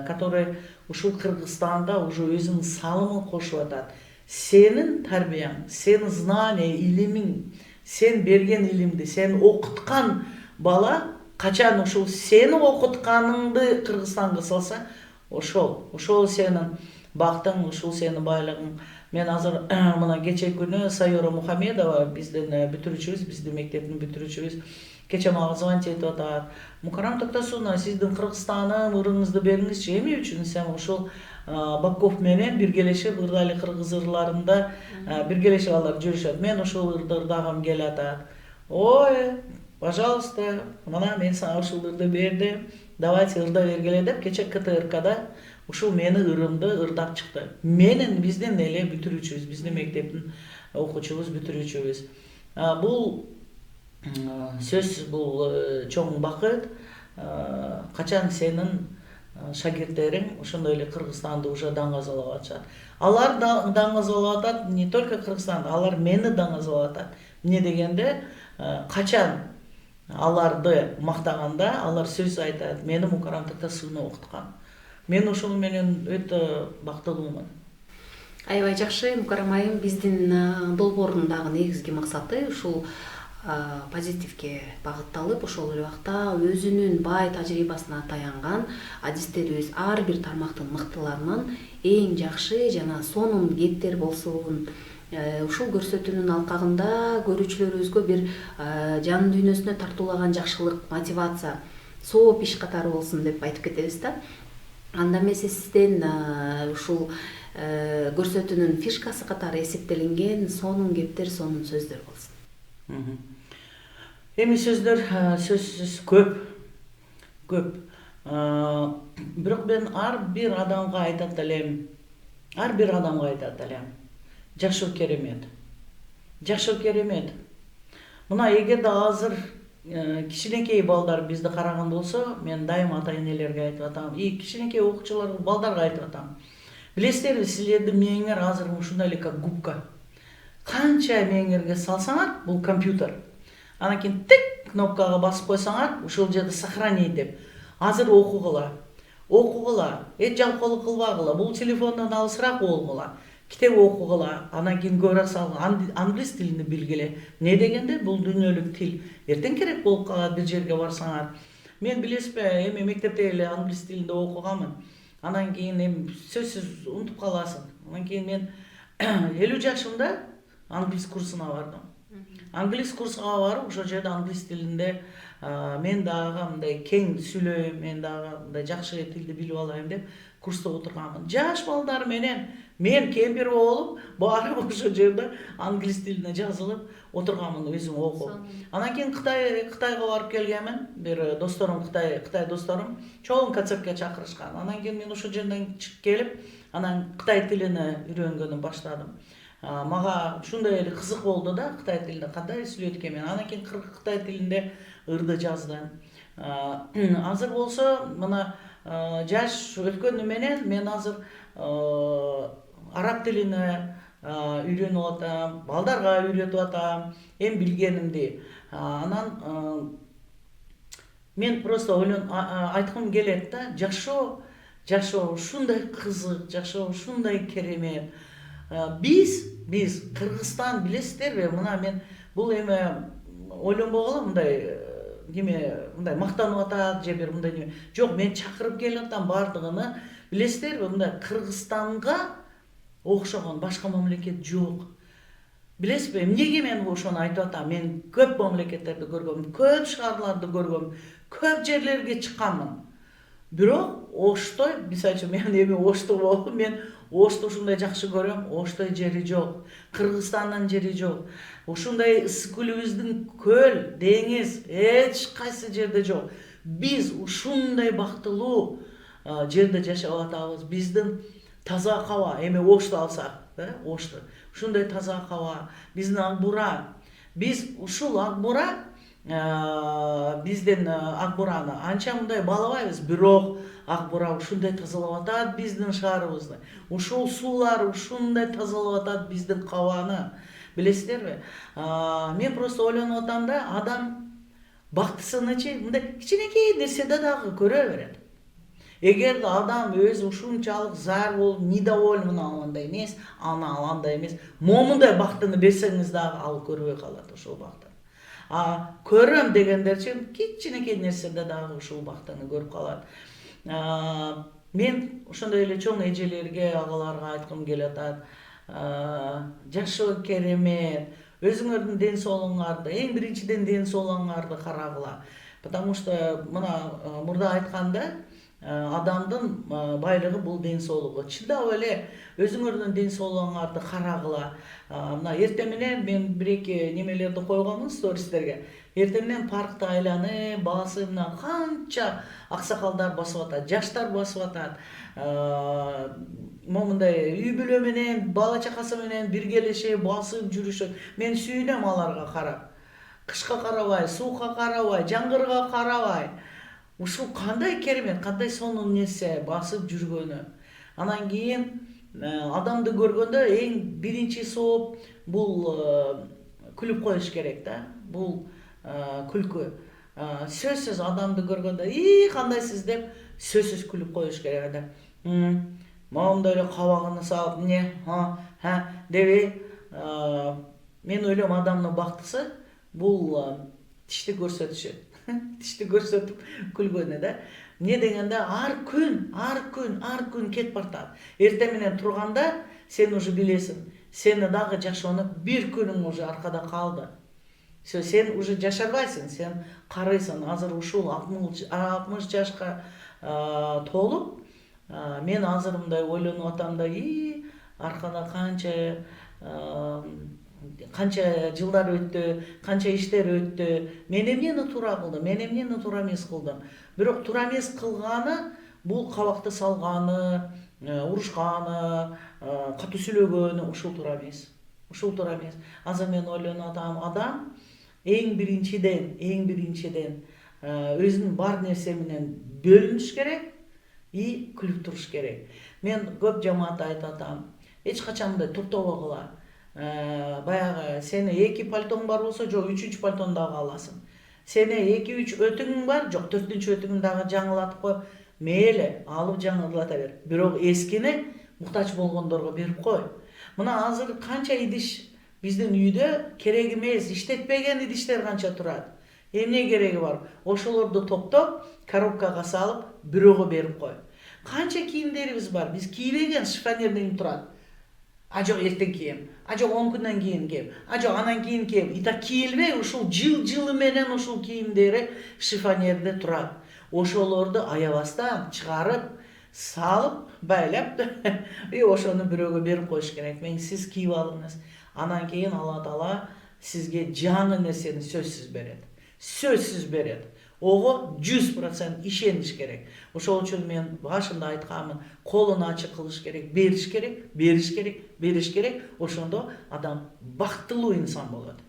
который ушул Кыргызстанда уже өзүнүн салымын кошуп атат. Сенин тарбияң, сенин знание, илимиң, сен берген илимди, сен окуткан бала качан ушул сени окутканыңды Кыргызстанга салса, ошол сенин бактың, ушул сенин байлыгың. Мен азыр мына кече күнү Сайора Мухамедова, биздин бүтүрүүчүбүз, биздин мектептин бүтүрүүчүбүз, кече мага звонить этип атат. Мукарам Токтосуновна, сиздин Кыргызстанын ырыңызды бериңизчи. Эми үчүн сен ушул Бакков менен биргелешип ырдали кыргыз ырларында биргелешип алар жүрүшөт. Мен ушул ырды ырдагым келип атат. Ой, пожалуйста, мына мен сага ушул ырды бердим. Давайте ырда бергиле деп кече КТРКда ушул мени ырымды ырдап чыкты. Менин биздин эле бүтүрүүчүбүз, биздин мектептин окуучубуз, бүтүрүүчүбүз. Бул сөз, бул чоң бакыт. Качан сенин шагирттериң ошондой эле Кыргызстанды уже даңазалап атышат. Алар даңазалап атат, не только Кыргызстанды, алар мени даңазалап атат. Эмне дегенде, качан аларды мактаганда, алар сөз айтат, мени Мукарам Токтосунов окуткан. Мен ошол менен өтө бактылуумун. Аябай жакшы, Мукарам айым, биздин долбоордун дагы негизги максаты ушул позитивке багытталып, ошол эле убакта өзүнүн бай тажрыйбасына таянган адистерибиз ар бир тармактын мыктыларынан эң жакшы жана сонун кептер болсун. Ушул көрсөтүүнүн алкагында көрүүчүлөрүбүзгө бир жан дүйнөсүнө тартуулаган жакшылык, мотивация, сооп иш катары болсун деп айтып кетебиз да. Анда эмесе сизден ушул көрсөтүүнүн фишкасы катары эсептелинген сонун кептер, сонун сөздөр болсун. Эми сөздөр сөзсүз көп. Бирок мен ар бир адамга айтат элем. Жашоо керемет. Мына эгерде азыр кичинекей балдар бизди караган болсо, мен дайым ата-энелерге айтып атам, кичинекей окуучулар, балдарга айтып атам. Билесиздерби, силердин мээңер азыр ушундай эле как губка. Канча мээңерге салсаңар, бул компьютер. Анан кийин тик кнопкага басып койсоңар, ушул жерде сохранить деп. Азыр окугула. Жалкоолук кылбагыла. Бул телефондон алысыраак болгула. Китеп окугула. Анан кийин көбүрөөк салгыла. Англис тилин билгиле. Не дегенде, бул дүйнөлүк тил. Эртең керек болуп калат бир жерге барсаңар. Мен билесизби, эми мектепте эле англис тилинде окуганмын. Анан кийин эми сөзсүз унутуп каласың. Анан кийин мен 50 жашымда англис курсуна бардым. Англис курсуна барып, ошол жерде англис тилинде мен дагы мындай кең сүйлөйм, мен дагы мындай жакшы тилди билип алайын деп курста отурганмын. Жаш балдар менен мен кемпир болуп, барып ошол жерде англис тилине жазылып отурганмын, өзүм окуп. Анан кийин Кытайга барып келгенмин. Бир досторум, Кытай досторум чоң концертке чакырышкан. Анан кийин мен ошол жерден чыгып келип, анан Кытай тилини үйрөнгөнүм баштадым. Мага ушундай эле кызык болду да, Кытай тилинде кандай сүйлөйт экенмин. Анан кийин Кытай тилинде ырды жаздым. Азыр болсо мына жаш өткөнү менен мен азыр араб тилине үйрөнүп атам, балдарга үйрөтүп атам, эми билгенимди. Анан мен просто айткым келет да, жашоо ушундай кызык, жашоо ушундай керемет. Биз Кыргызстан, билесиздерби, мына мен бул эми ойлонбогула мындай мындай мактанып атат же бир мындай неме. Жок, мен чакырып келип атам бардыгыны. Билесиздерби, мындай Кыргызстанга окшогон башка мамлекет жок. Билесизби, эмнеге мен ошону айтып атам? Мен көп мамлекеттерди көргөм, көп шаарларды көргөм, көп жерлерге чыкканмын. Бирок Оштой, мисалы мен эми Ошто болдум, мен Ошто ушундай жакшы көрөм, Оштой жери жок, Кыргызстандын жери жок. Ушундай ысык көлүбүздүн көл, деңиз эч кайсы жерде жок. Биз ушундай бактылуу жерде жашап атабыз. Биздин таза каба, эми Ошто алсак, Ошто. Ушундай таза каба, биздин ак бура. Биз ушул ак бура, биздин ак бураны анча мындай баалабайбыз, бирок ак бура ушундай тазалап атат биздин шаарыбызды. Ушул суулар ушундай тазалап атат биздин кабаны. Билесиздерби? Мен просто ойлонуп атам да, адам бактысынычы мындай кичинекей нерседе дагы көрө берет. Эгерде адам өзү ушунчалык зар болуп недоволен алгандай эмес, аны алгандай эмес, момундай бактыны берсеңиз дагы ал көрбөй калат ошол бактыны. Көрөм дегендерчи кичинекей нерседе дагы ушул бактыны көрүп калат. Мен ошондой эле чоң эжелерге, агаларга айткым келатат. Жашоо керемет. Өзүңөрдүн ден соолугуңарды, эң биринчиден ден соолугуңарды карагыла. Потому что мына мурда айтканда, адамдын байлыгы бул ден соолугу. Чындап эле өзүңөрдүн ден соолугуңарды карагыла. Мына эртең менен мен бир-эки немелерди койгонмун стористерге. Эртең менен паркты айланып, басымдан канча аксакалдар басып атат, жаштар басып атат. Момундай үй бүлө менен, бала чакасы менен биргелешип басып жүрүшөт. Мен сүйүнөм аларга карап. Кышка карабай, суукка карабай, жаңгырга карабай. Ушул кандай керемет, кандай сонун нерсе басып жүргөнү. Анан кийин адамды көргөндө эң биринчи сооп бул күлүп коюш керек да. Бул күлкү. Сөзсүз адамды көргөндө кандайсыз деп сөзсүз күлүп коюш керек да. Момундай эле кабагын салып, деби. Мен ойлойм адамдын бактысы бул тишти көрсөтүшү. Тишти көрсөтүп күлгөнү да. Не дегенде ар күн кетип бартат. Эртең менен турганда сен уже билесиң, сени дагы жашоону бир күнүң уже аркада калды. Сен уже жашарбайсың, сен карыйсың. Азыр ушул 60 жашка толуп, мен азыр мындай ойлонуп атам да, аркада канча жылдар өттү, канча иштер өттү. Мен эмнени туура кылдым, мен эмнени туура эмес кылдым. Бирок туура эмес кылганы бул кабакты салганы, урушканы, катуу сүйлөгөнү ушул туура эмес. Ушул туура эмес. Азыр мен ойлонуп атам, адам эң биринчиден өзүнүн бар нерсе менен бөлүнүш керек и күлүп туруш керек. Мен көп жамаатта айтып атам, эч качан мындай топтогула. Баягы сени 2 пальтоң бар болсо, жок 3-чү пальтону дагы аласың. Сени 2-3 өтүңүң бар, жок 4-чү өтүңүн дагы жаңылатып коюп, мейли алып жаңылата бер. Бирок эскини муктач болгондорго берип кой. Мына азыр канча идиш биздин үйдө керек эмес, иштетпеген идиштер канча турат. Эмне кереги бар? Ошолорду топтоп, коробкага салып, бирөөгө берип кой. Канча кийимдерибиз бар, биз кийбеген шифонерден турат. Жок эртең кийем, жок 10 күндөн кийин кийем, жок анан кийин кийем. И так кийилбей, ушул жылы менен ушул кийимдери шифонерде турат. Ошолорду аябастан чыгарып, салып, байлап, ошону бирөөгө берип коюш керек. Мен сиз кийип алыңыз. Анан кийин Алла Таала сизге жаңы нерсени сөзсүз берет. Сөзсүз берет. Ого 100% ишениш керек. Ошол үчүн мен башында айтканмын, колун ачык кылыш керек, бериш керек. Ошондо адам бактылуу инсан болот.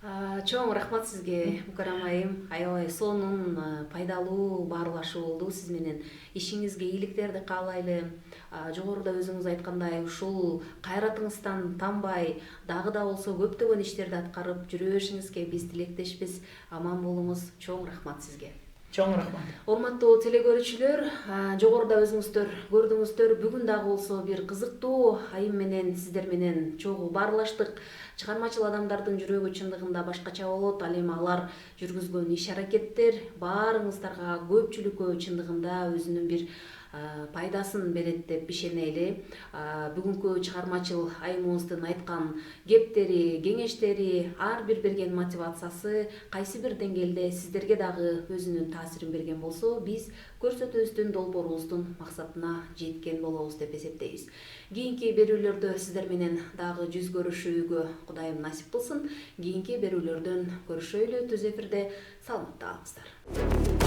Чоң рахмат сизге, Мукарам айым. Аябай сонун, пайдалуу баарлашуу болду. Сиз менен ишиңизге ийгиликтерди каалайлы. Жогоруда өзүңүз айткандай, ушул кайратыңыздан танбай, дагы да болсо көптөгөн иштерди аткарып жүрө беришиңизге биз тилектешпиз. Аман болуңуз. Чоң рахмат сизге. Чоң рахмат. Урматтуу телекөрүүчүлөр, жогоруда өзүңүздөр көрдүңүздөр. Бүгүн дагы болсо бир кызыктуу айым менен сиздер менен чогуу баарлаштык. Чыгармачыл адамдардын жүрөгү чындыгында башкача болот. Ал эми алар жүргүзгөн иш-аракеттер баарыңыздарга, көпчүлүккө чындыгында өзүнүн бир пайдасын берет деп ишенели. Бүгүнкү чыгармачыл айымыбыздын айткан кептери, кеңештери, ар бир берген мотивациясы кайсы бир деңгээлде сиздерге дагы өзүнүн таасирин берген болсо, биз көрсөтүүбүздүн долбоорубуздун максатына жеткен болобуз деп эсептейбиз. Кийинки берүүлөрдө сиздер менен дагы жүз көрүшүүгө Кудайым насип кылсын. Кийинки берүүлөрдөн көрүшөйлү түз эфирде. Саламатта калыңыздар.